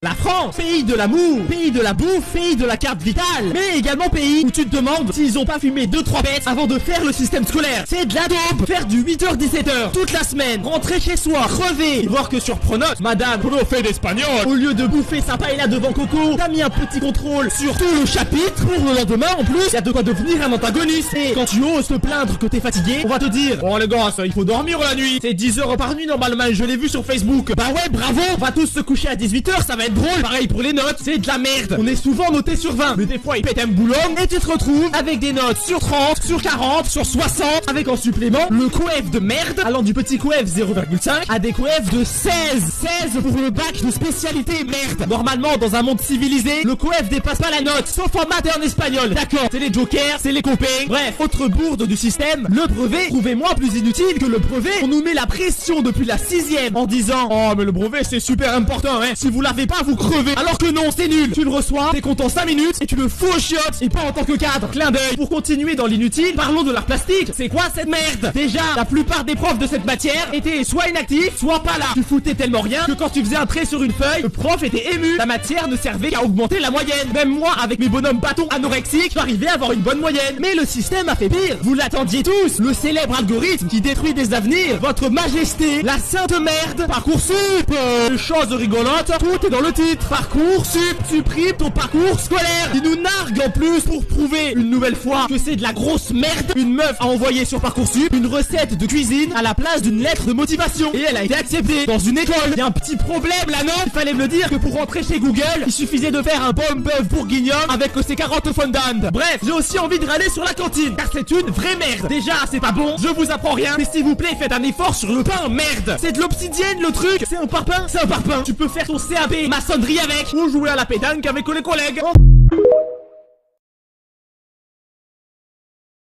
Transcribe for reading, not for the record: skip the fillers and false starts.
La France, pays de l'amour, pays de la bouffe, pays de la carte vitale, mais également pays où tu te demandes s'ils ont pas fumé 2-3 bêtes avant de faire le système scolaire. C'est de la dope. Faire du 8h-17h toute la semaine, rentrer chez soi, crever, voir que sur Pronote, madame, prof d'espagnol, au lieu de bouffer sa paella devant Coco, t'as mis un petit contrôle sur tout le chapitre. Pour le lendemain, en plus, y a de quoi devenir un antagoniste. Et quand tu oses te plaindre que t'es fatigué, on va te dire, bon les gars, il faut dormir la nuit. C'est 10 heures par nuit normalement, je l'ai vu sur Facebook. Bah ouais, bravo, on va tous se coucher à 18h, ça va être drôle. Pareil pour les notes, c'est de la merde. On est souvent noté sur 20, mais des fois ils pètent un boulot et tu te retrouves avec des notes sur 30, sur 40, sur 60, avec en supplément le coef de merde, allant du petit coef 0,5 à des coefs de 16 pour le bac de spécialité merde. Normalement, dans un monde civilisé, le coef dépasse pas la note, sauf en maths et en espagnol. D'accord, c'est les jokers, c'est les copains. Bref, autre bourde du système, le brevet, trouvez-moi plus inutile que le brevet. On nous met la pression depuis la 6ème en disant, oh mais le brevet c'est super important, hein. Si vous l'avez pas, vous crevez. Alors que non, c'est nul. Tu le reçois, t'es content 5 minutes et tu le fous aux chiottes. Et pas en tant que cadre. Clin d'œil. Pour continuer dans l'inutile, parlons de l'art plastique. C'est quoi cette merde? Déjà, la plupart des profs de cette matière étaient soit inactifs, soit pas là. Tu foutais tellement rien que quand tu faisais un trait sur une feuille, le prof était ému. La matière ne servait qu'à augmenter la moyenne. Même moi, avec mes bonhommes bâtons anorexiques, j'arrivais à avoir une bonne moyenne. Mais le système a fait pire. Vous l'attendiez tous. Le célèbre algorithme qui détruit des avenirs. Votre majesté, la sainte merde. Parcoursup. Chose rigolote, tout est dans le titre. Parcoursup supprime ton parcours scolaire. Qui nous nargue en plus pour prouver une nouvelle fois que c'est de la grosse merde. Une meuf a envoyé sur Parcoursup une recette de cuisine à la place d'une lettre de motivation. Et elle a été acceptée dans une école. Il y a un petit problème là, non? Il fallait me le dire que pour rentrer chez Google, il suffisait de faire un bon bœuf bourguignon avec ses carottes fondantes. Bref, j'ai aussi envie de râler sur la cantine, car c'est une vraie merde. Déjà, c'est pas bon, je vous apprends rien, mais s'il vous plaît, faites un effort sur le pain, merde. C'est de l'obsidienne le truc. C'est un parpaing? C'est un parpaing. Tu peux faire ton CAP maçonnerie avec, ou jouer à la pétanque avec les collègues.